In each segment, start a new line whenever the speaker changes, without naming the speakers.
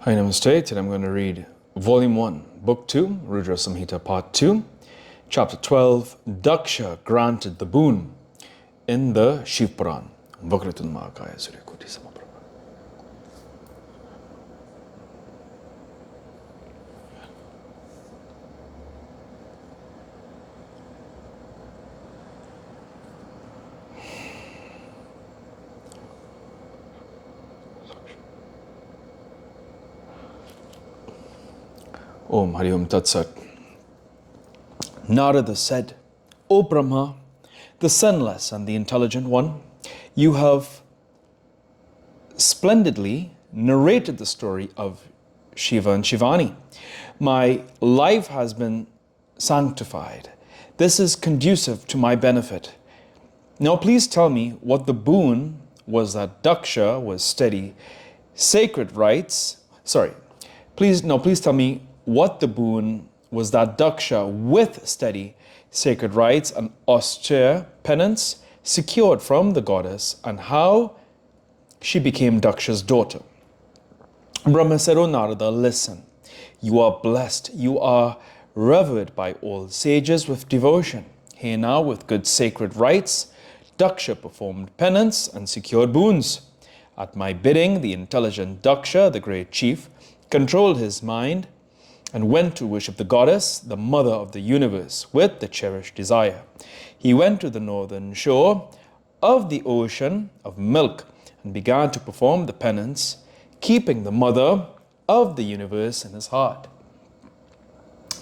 Hi, Namaste. Today I'm going to read Volume 1, Book 2, Rudra Samhita, Part 2, Chapter 12, Daksha granted the boon in the Shiva Puran. Vakratun Mahakaya Surya Koti Samaprabha. Om Hari Om Tat Sat. Narada said, O Brahma, the sinless and the intelligent one, you have splendidly narrated the story of Shiva and Shivani. My life has been sanctified. This is conducive to my benefit. Now please tell me what the boon was that Daksha was steady, sacred rites. Please tell me what the boon was that Daksha, with steady sacred rites and austere penance, secured from the goddess, and how she became Daksha's daughter. Brahma said, O Narada, listen. You are blessed. You are revered by all sages with devotion. Here now, with good sacred rites, Daksha performed penance and secured boons. At my bidding, the intelligent Daksha, the great chief, controlled his mind and went to worship the goddess, the mother of the universe, with the cherished desire. He went to the northern shore of the ocean of milk and began to perform the penance, keeping the mother of the universe in his heart.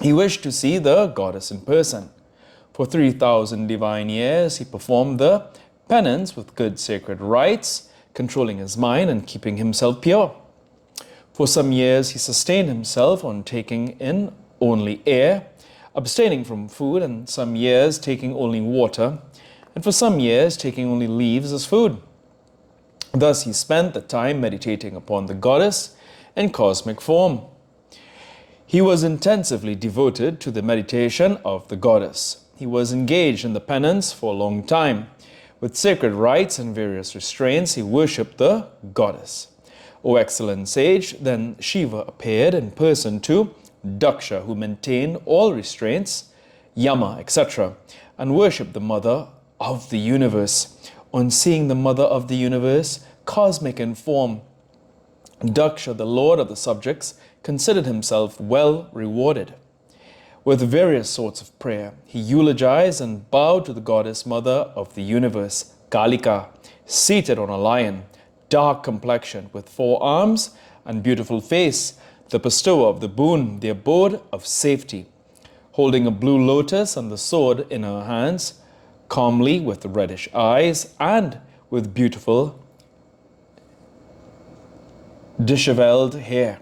He wished to see the goddess in person. For 3,000 divine years, he performed the penance with good sacred rites, controlling his mind and keeping himself pure. For some years, he sustained himself on taking in only air, abstaining from food, and some years taking only water, and for some years taking only leaves as food. Thus, he spent the time meditating upon the goddess in cosmic form. He was intensively devoted to the meditation of the goddess. He was engaged in the penance for a long time. With sacred rites and various restraints, he worshipped the goddess. O excellent sage, then Shiva appeared in person to Daksha, who maintained all restraints, Yama, etc., and worshipped the mother of the universe. On seeing the mother of the universe, cosmic in form, Daksha, the lord of the subjects, considered himself well rewarded. With various sorts of prayer, he eulogized and bowed to the goddess mother of the universe, Kalika, seated on a lion, dark complexion, with 4 arms and beautiful face, the bestower of the boon, the abode of safety, holding a blue lotus and the sword in her hands, calmly with reddish eyes and with beautiful disheveled hair.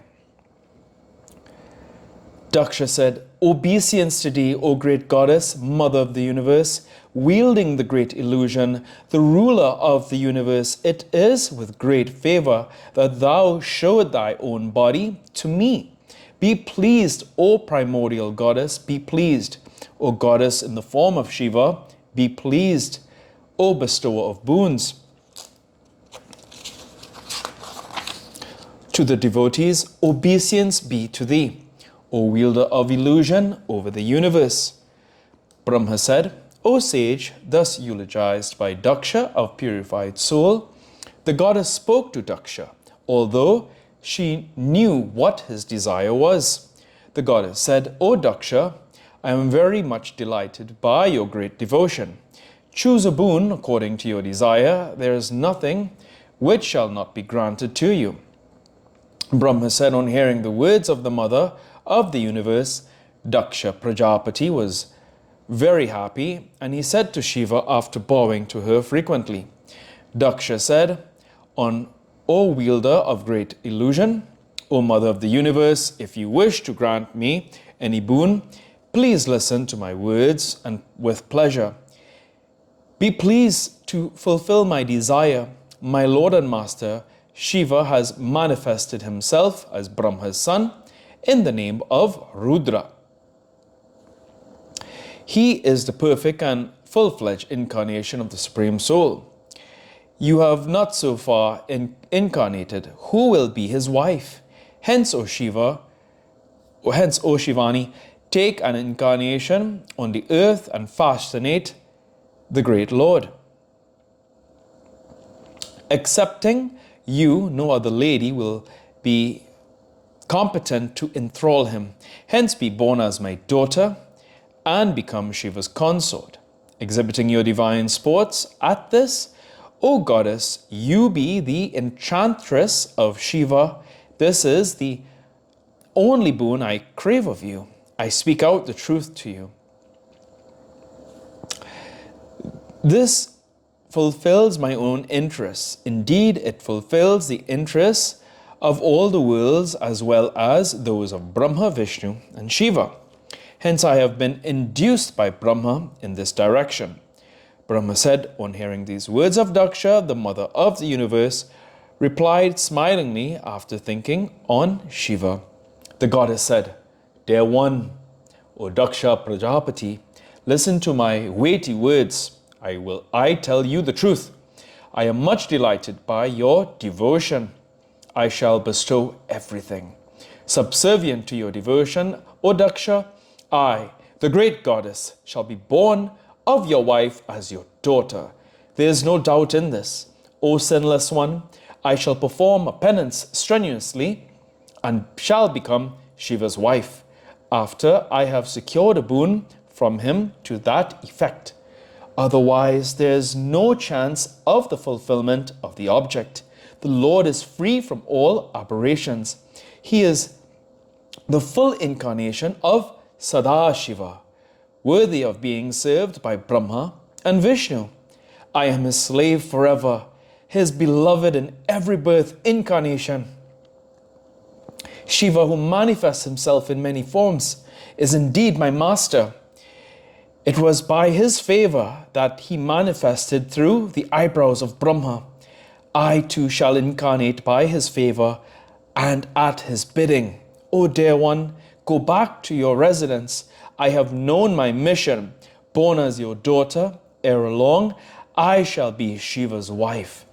Daksha said, Obeisance to thee, O great goddess, mother of the universe, wielding the great illusion, the ruler of the universe. It is with great favor that thou showed thy own body to me. Be pleased, O primordial goddess, be pleased, O goddess in the form of Shiva, be pleased, O bestower of boons. To the devotees, obeisance be to thee, O wielder of illusion over the universe. Brahma said, O sage, thus eulogized by Daksha of purified soul, the goddess spoke to Daksha, although she knew what his desire was. The goddess said, O Daksha, I am very much delighted by your great devotion. Choose a boon according to your desire. There is nothing which shall not be granted to you. Brahma said, on hearing the words of the mother of the universe, Daksha Prajapati was very happy, and he said to Shiva after bowing to her frequently, Daksha said, O wielder of great illusion, O mother of the universe, if you wish to grant me any boon, please listen to my words and with pleasure. Be pleased to fulfill my desire. My Lord and Master, Shiva has manifested himself as Brahma's son in the name of Rudra. He is the perfect and full-fledged incarnation of the Supreme Soul. You have not so far incarnated. Who will be his wife? Hence, O Shiva, hence, O Shivani, take an incarnation on the earth and fascinate the great Lord. Excepting you, no other lady will be competent to enthrall him. Hence, be born as my daughter and become Shiva's consort. Exhibiting your divine sports at this, O goddess, you be the enchantress of Shiva. This is the only boon I crave of you. I speak out the truth to you. This fulfills my own interests. Indeed, it fulfills the interests of all the worlds as well as those of Brahma, Vishnu, and Shiva. Hence, I have been induced by Brahma in this direction. Brahma said, on hearing these words of Daksha, the mother of the universe, replied smilingly after thinking on Shiva. The goddess said, Dear one, O Daksha Prajapati, listen to my weighty words. I tell you the truth. I am much delighted by your devotion. I shall bestow everything. Subservient to your devotion, O Daksha, I, the great goddess, shall be born of your wife as your daughter. There is no doubt in this. O sinless one, I shall perform a penance strenuously and shall become Shiva's wife, after I have secured a boon from him to that effect. Otherwise, there is no chance of the fulfillment of the object. The Lord is free from all aberrations. He is the full incarnation of Sadashiva, worthy of being served by Brahma and Vishnu. I am his slave forever, his beloved in every birth incarnation. Shiva, who manifests himself in many forms, is indeed my master. It was by his favor that he manifested through the eyebrows of Brahma. I too shall incarnate by his favor and at his bidding. O dear one, go back to your residence. I have known my mission. Born as your daughter, ere long, I shall be Shiva's wife.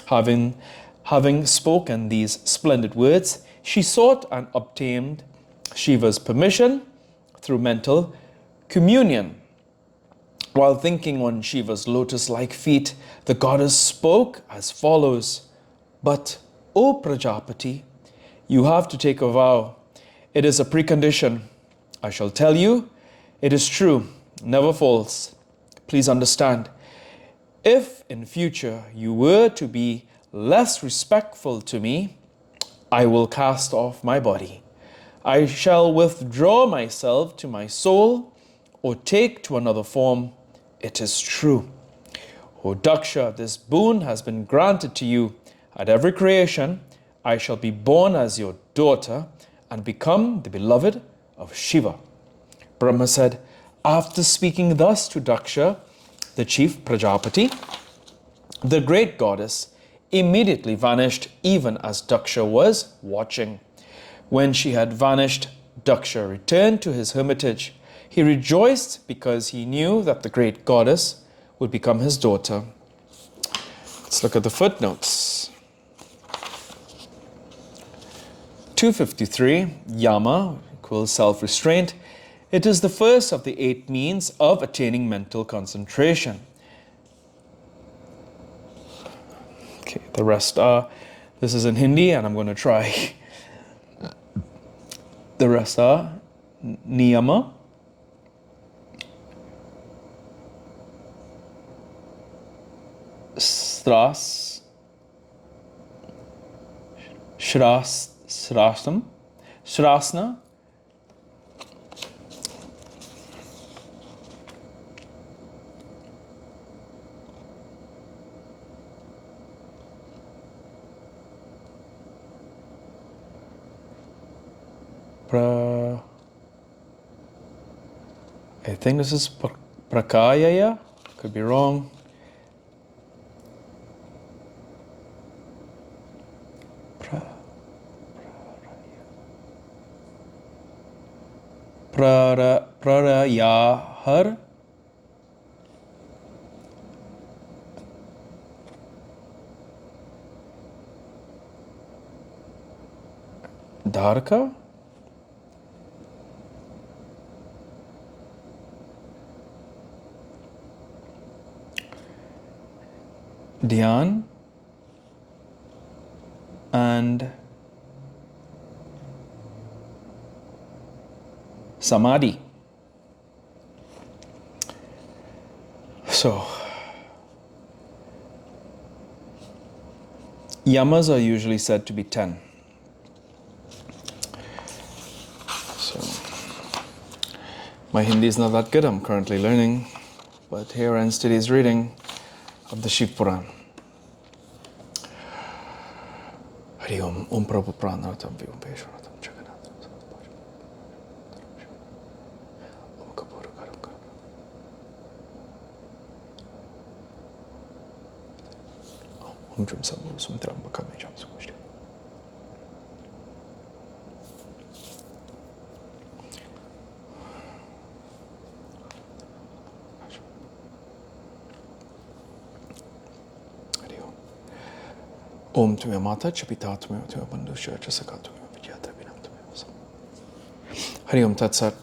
Having spoken these splendid words, she sought and obtained Shiva's permission through mental communion. While thinking on Shiva's lotus-like feet, the goddess spoke as follows. But, O Prajapati, you have to take a vow. It is a precondition. I shall tell you, it is true, never false. Please understand. If in future you were to be less respectful to me, I will cast off my body. I shall withdraw myself to my soul or take to another form. It is true. O Daksha, this boon has been granted to you. At every creation, I shall be born as your daughter and become the beloved of Shiva. Brahma said, after speaking thus to Daksha, the chief Prajapati, the great goddess immediately vanished even as Daksha was watching. When she had vanished, Daksha returned to his hermitage. He rejoiced because he knew that the great goddess would become his daughter. Let's look at the footnotes. 253, Yama equals self-restraint. It is the first of the 8 means of attaining mental concentration. Okay, the rest are, this is in Hindi and I'm going to try. The rest are Niyama, Shrasna, I think this is Prakayaya, could be wrong. Prarayahar, Dharka, Dhyan, and Samadhi. So, yamas are usually said to be 10. So, my Hindi is not that good, I'm currently learning, but here ends today's reading of the Shiv Puran. Hari Om, Om Prabhu Pranaratam Vyom Peshwaratam Jagannatham Om Kapura Karam Karam Om Jum Samu Sumtram Bakame Jam Sumushti. Om Tumya Mata Chapita Tumya Tumya Bandhu Shya Chasaka Tumya Vijayata Vinam Tumya Vasam. Hari Om Tat Sat.